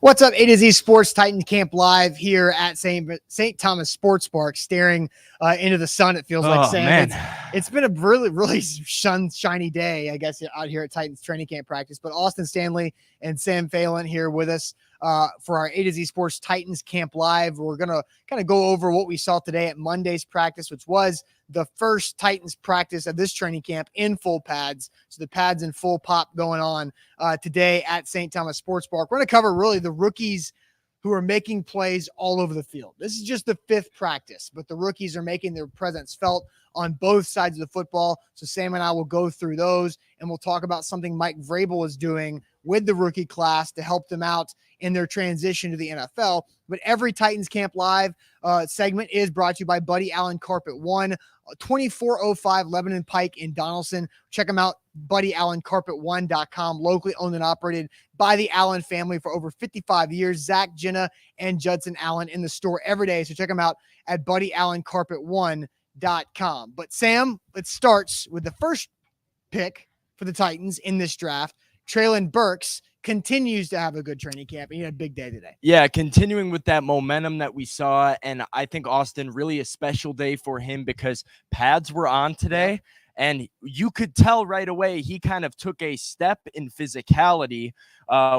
What's up, A to Z Sports Titan Camp Live here at St. Thomas Sports Park, staring into the sun, it feels like, Sam. Man. It's been a really shiny day, I guess, out here at Titans training camp practice. But Austin Stanley and Sam Phelan here with us for our A to Z Sports Titans Camp Live. We're going to kind of go over what we saw today at Monday's practice, which was the first Titans practice of this training camp in full pads. So the pads in full pop going on today at St. Thomas Sports Park. We're going to cover really the rookies who are making plays all over the field. This is just the fifth practice, but the rookies are making their presence felt on both sides of the football. So Sam and I will go through those, and we'll talk about something Mike Vrabel is doing with the rookie class to help them out in their transition to the NFL. But every Titans Camp Live segment is brought to you by Buddy Allen Carpet One, 2405 Lebanon Pike in Donaldson. Check them out, BuddyAllenCarpet1.com, locally owned and operated by the Allen family for over 55 years. Zach, Jenna, and Judson Allen in the store every day. So check them out at BuddyAllenCarpet1.com. But Sam, it starts with the first pick for the Titans in this draft. Treylon Burks continues to have a good training camp, and he had a big day today. Yeah, continuing with that momentum that we saw, and I think, Austin, really a special day for him because pads were on today, and you could tell right away he kind of took a step in physicality,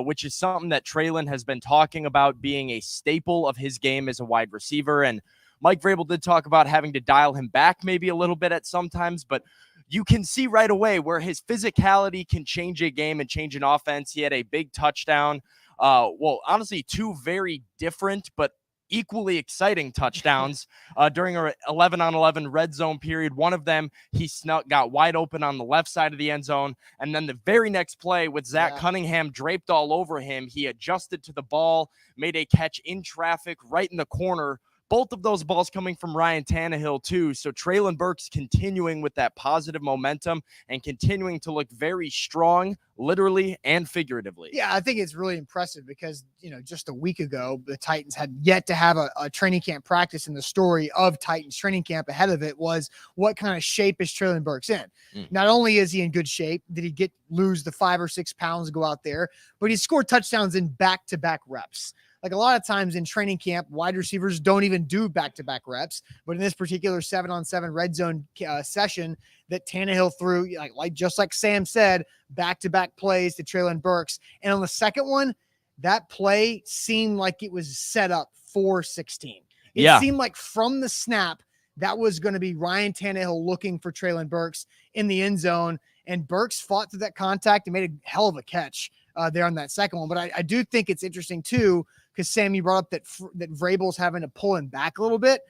which is something that Treylon has been talking about being a staple of his game as a wide receiver, and Mike Vrabel did talk about having to dial him back maybe a little bit at sometimes, but you can see right away where his physicality can change a game and change an offense. He had a big touchdown. Honestly, two very different but equally exciting touchdowns during our 11-on-11 red zone period. One of them, he got wide open on the left side of the end zone. And then the very next play with Zach Cunningham draped all over him, he adjusted to the ball, made a catch in traffic right in the corner. Both of those balls coming from Ryan Tannehill, too. So Treylon Burks continuing with that positive momentum and continuing to look very strong, literally and figuratively. Yeah, I think it's really impressive because, just a week ago, the Titans had yet to have a training camp practice, and the story of Titans training camp ahead of it was what kind of shape is Treylon Burks in? Not only is he in good shape, did he lose the 5 or 6 pounds to go out there, but he scored touchdowns in back-to-back reps. Like a lot of times in training camp, wide receivers don't even do back-to-back reps. But in this particular 7-on-7 red zone session that Tannehill threw, just like Sam said, back-to-back plays to Treylon Burks. And on the second one, that play seemed like it was set up for 16. It seemed like from the snap, that was going to be Ryan Tannehill looking for Treylon Burks in the end zone. And Burks fought through that contact and made a hell of a catch there on that second one. But I do think it's interesting, too, because Sam, you brought up that Vrabel's having to pull him back a little bit.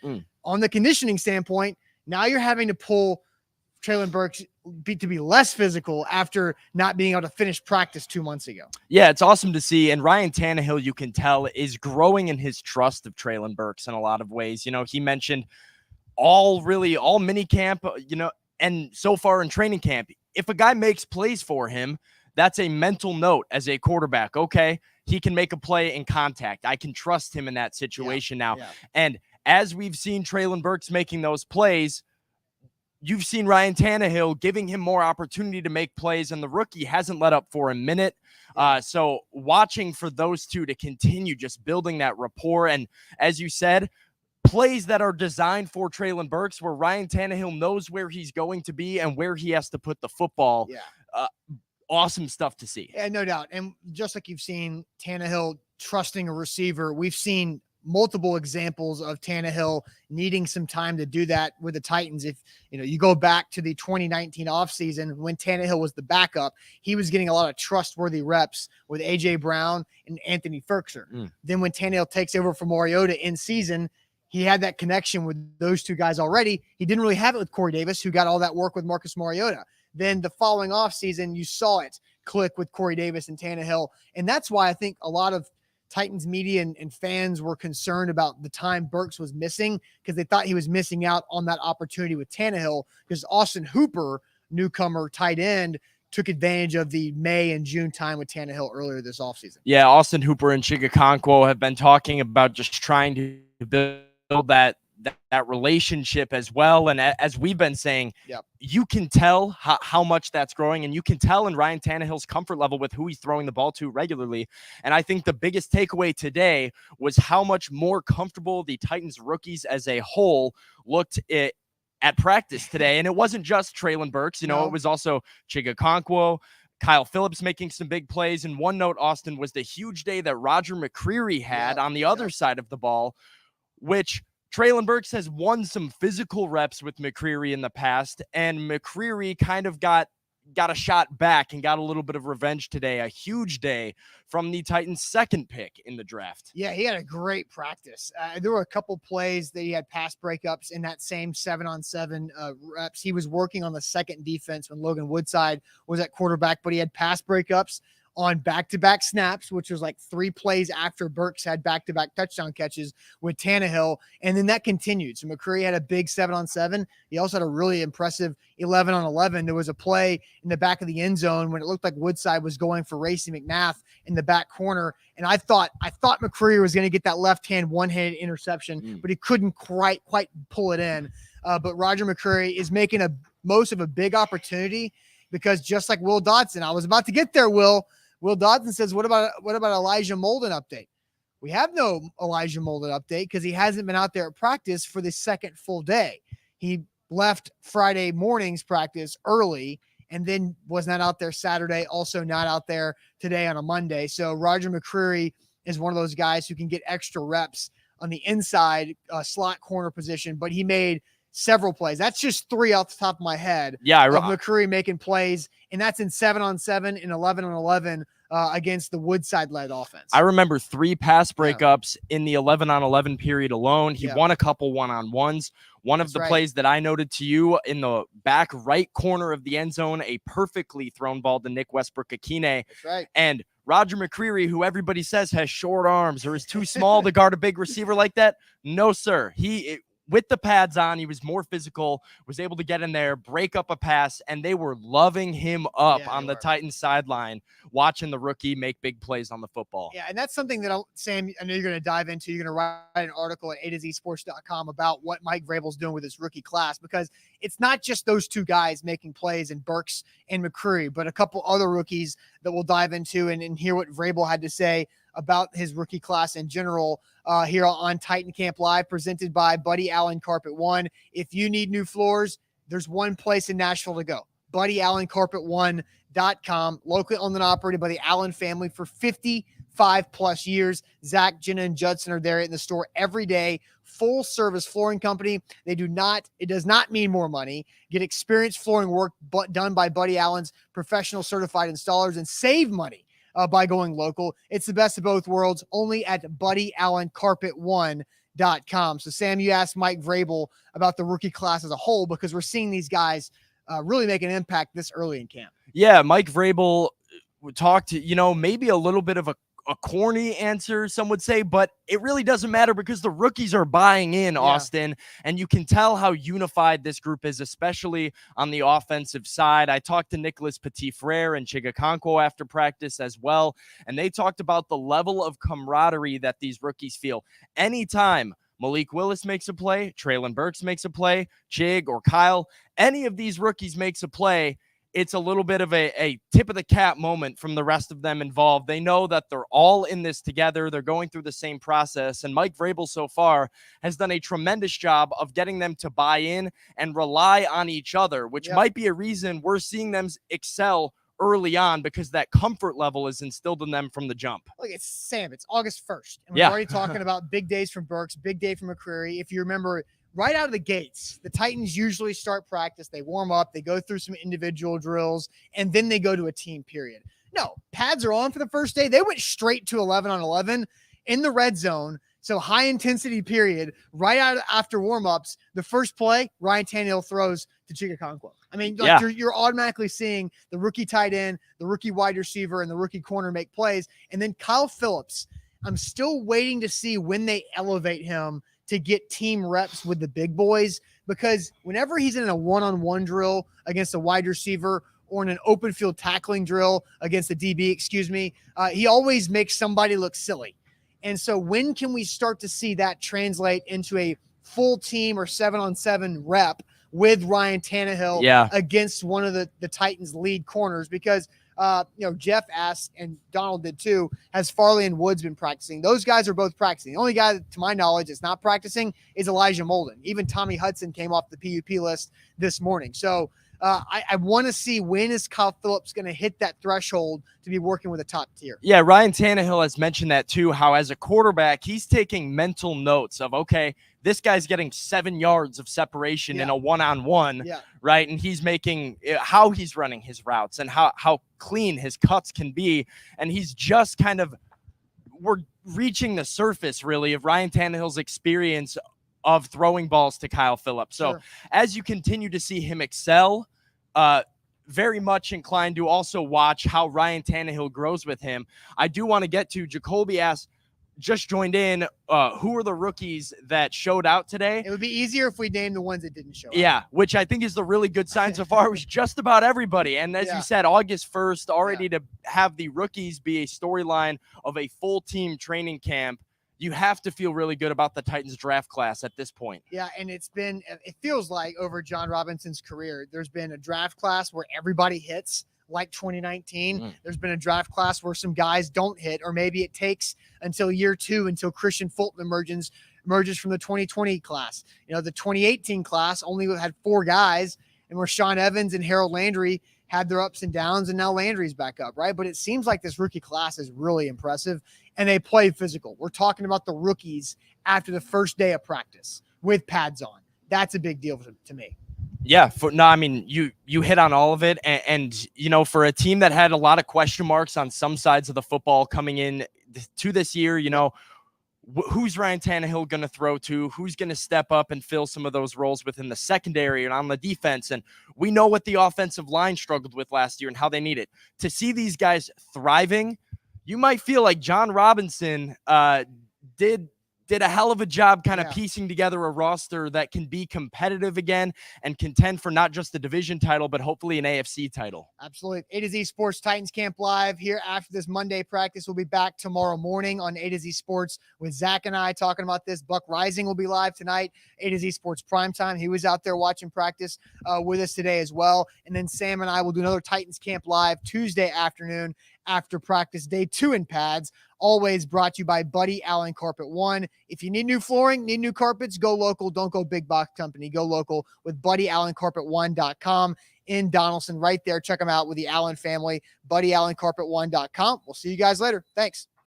On the conditioning standpoint, now you're having to pull Treylon Burks to be less physical after not being able to finish practice 2 months ago. Yeah, it's awesome to see. And Ryan Tannehill, you can tell, is growing in his trust of Treylon Burks in a lot of ways. He mentioned all mini camp, and so far in training camp, if a guy makes plays for him, that's a mental note as a quarterback. Okay, he can make a play in contact. I can trust him in that situation now. Yeah. And as we've seen Treylon Burks making those plays, you've seen Ryan Tannehill giving him more opportunity to make plays, and the rookie hasn't let up for a minute. So watching for those two to continue just building that rapport. And as you said, plays that are designed for Treylon Burks where Ryan Tannehill knows where he's going to be and where he has to put the football. Awesome stuff to see. Yeah, no doubt. And just like you've seen Tannehill trusting a receiver, we've seen multiple examples of Tannehill needing some time to do that with the Titans. If you go back to the 2019 offseason when Tannehill was the backup, he was getting a lot of trustworthy reps with A.J. Brown and Anthony Firkser. Then when Tannehill takes over for Mariota in season, he had that connection with those two guys already. He didn't really have it with Corey Davis, who got all that work with Marcus Mariota. Then the following offseason, you saw it click with Corey Davis and Tannehill. And that's why I think a lot of Titans media and fans were concerned about the time Burks was missing because they thought he was missing out on that opportunity with Tannehill because Austin Hooper, newcomer tight end, took advantage of the May and June time with Tannehill earlier this offseason. Yeah, Austin Hooper and Chigakonkwo have been talking about just trying to build that relationship as well. And as we've been saying, you can tell how much that's growing, and you can tell in Ryan Tannehill's comfort level with who he's throwing the ball to regularly. And I think the biggest takeaway today was how much more comfortable the Titans rookies as a whole looked at practice today. And it wasn't just Treylon Burks, it was also Chigakonkwo, Kyle Phillips making some big plays. And one note, Austin, was the huge day that Roger McCreary had on the other side of the ball, which Treylon Burks has won some physical reps with McCreary in the past, and McCreary kind of got a shot back and got a little bit of revenge today. A huge day from the Titans' second pick in the draft. Yeah, he had a great practice. There were a couple plays that he had pass breakups in that same 7-on-7 reps. He was working on the second defense when Logan Woodside was at quarterback, but he had pass breakups on back-to-back snaps, which was like 3 plays after Burks had back-to-back touchdown catches with Tannehill. And then that continued. So McCreary had a big 7-on-7. He also had a really impressive 11-on-11. There was a play in the back of the end zone when it looked like Woodside was going for Racey McNath in the back corner. And I thought McCreary was going to get that left-hand one-handed interception, but he couldn't quite pull it in. But Roger McCreary is making most of a big opportunity, because just like Will Dodson, I was about to get there, Will Dodson says, what about Elijah Molden update? We have no Elijah Molden update because he hasn't been out there at practice for the second full day. He left Friday morning's practice early and then was not out there Saturday, also not out there today on a Monday. So Roger McCreary is one of those guys who can get extra reps on the inside slot corner position, but he made several plays. That's just 3 off the top of my head. Yeah, of McCreary making plays, and that's in 7-on-7 and 11-on-11 against the Woodside-led offense. I remember 3 pass breakups in the 11-on-11 period alone. He won a couple one-on-ones. One of the plays that I noted to you in the back right corner of the end zone, a perfectly thrown ball to Nick Westbrook-Akine. That's right. And Roger McCreary, who everybody says has short arms or is too small to guard a big receiver like that, no, sir. With the pads on, he was more physical, was able to get in there, break up a pass, and they were loving him up on the Titans sideline, watching the rookie make big plays on the football. Yeah, and that's something that, Sam, I know you're going to dive into. You're going to write an article at A2ZSports.com about what Mike Vrabel's doing with his rookie class, because it's not just those 2 guys making plays in Burks and McCreary, but a couple other rookies that we'll dive into and hear what Vrabel had to say about his rookie class in general here on Titan Camp Live, presented by Buddy Allen Carpet One. If you need new floors, there's one place in Nashville to go. BuddyAllenCarpet1.com, locally owned and operated by the Allen family for 55 plus years. Zach, Jenna, and Judson are there in the store every day. Full service flooring company. It does not mean more money. Get experienced flooring work done by Buddy Allen's professional certified installers and save money by going local. It's the best of both worlds, only at BuddyAllenCarpet1.com. So, Sam, you asked Mike Vrabel about the rookie class as a whole, because we're seeing these guys really make an impact this early in camp. Yeah, Mike Vrabel talked, maybe a little bit of a corny answer, some would say, but it really doesn't matter because the rookies are buying in, Austin, and you can tell how unified this group is, especially on the offensive side. I talked to Nicholas Petit-Frere and Chigakonkwo after practice as well, and they talked about the level of camaraderie that these rookies feel. Anytime Malik Willis makes a play, Treylon Burks makes a play, Chig or Kyle, any of these rookies makes a play, it's a little bit of a tip of the cap moment from the rest of them involved. They know that they're all in this together. They're going through the same process. And Mike Vrabel so far has done a tremendous job of getting them to buy in and rely on each other, which might be a reason we're seeing them excel early on, because that comfort level is instilled in them from the jump. Look, it's August 1st. And we're already talking about big days from Burks, big day from McCreary. If you remember, right out of the gates, the Titans usually start practice. They warm up, they go through some individual drills, and then they go to a team period. No, pads are on for the first day. They went straight to 11-on-11 in the red zone. So high intensity period right out after warmups. The first play, Ryan Tannehill throws to Chigakonkwo. I mean, you're automatically seeing the rookie tight end, the rookie wide receiver, and the rookie corner make plays. And then Kyle Phillips, I'm still waiting to see when they elevate him to get team reps with the big boys, because whenever he's in a one-on-one drill against a wide receiver or in an open field tackling drill against a DB, he always makes somebody look silly. And so when can we start to see that translate into a full team or 7-on-7 rep with Ryan Tannehill against one of the Titans' lead corners because Jeff asked, and Donald did too, has Farley and Woods been practicing? Those guys are both practicing. The only guy, to my knowledge, that's not practicing is Elijah Molden. Even Tommy Hudson came off the PUP list this morning. So I want to see, when is Kyle Phillips going to hit that threshold to be working with a top tier? Yeah, Ryan Tannehill has mentioned that too, how as a quarterback, he's taking mental notes of, okay, this guy's getting 7 yards of separation in a one-on-one, right? And he's making how he's running his routes and how clean his cuts can be. And he's just we're reaching the surface, really, of Ryan Tannehill's experience of throwing balls to Kyle Phillips. So as you continue to see him excel, very much inclined to also watch how Ryan Tannehill grows with him. I do want to get to, Jacoby asked, just joined in, who are the rookies that showed out today? It would be easier if we named the ones that didn't show out. Yeah, which I think is the really good sign so far. It was just about everybody. And as you said, August 1st, already to have the rookies be a storyline of a full team training camp, you have to feel really good about the Titans draft class at this point. Yeah, and it feels like over John Robinson's career, there's been a draft class where everybody hits, like 2019. There's been a draft class where some guys don't hit, or maybe it takes until year 2 until Christian Fulton emerges from the 2020 class. The 2018 class only had 4 guys, and where Sean Evans and Harold Landry had their ups and downs, and now Landry's back up, right? But it seems like this rookie class is really impressive, and they play physical. We're talking about the rookies after the first day of practice with pads on. That's a big deal to me. Yeah, you hit on all of it. And for a team that had a lot of question marks on some sides of the football coming in to this year, who's Ryan Tannehill going to throw to? Who's going to step up and fill some of those roles within the secondary and on the defense? And we know what the offensive line struggled with last year and how they need it. To see these guys thriving, you might feel like John Robinson did a hell of a job piecing together a roster that can be competitive again and contend for not just the division title, but hopefully an AFC title. Absolutely. A to Z Sports Titans Camp Live here after this Monday practice. We'll be back tomorrow morning on A to Z Sports with Zach and I talking about this. Buck Rising will be live tonight. A to Z Sports Primetime. He was out there watching practice with us today as well. And then Sam and I will do another Titans Camp Live Tuesday afternoon after practice, day 2 in pads. Always brought to you by Buddy Allen Carpet One. If you need new flooring, need new carpets, go local. Don't go big box company. Go local with BuddyAllenCarpet1.com in Donaldson, right there. Check them out with the Allen family. BuddyAllenCarpet1.com. We'll see you guys later. Thanks.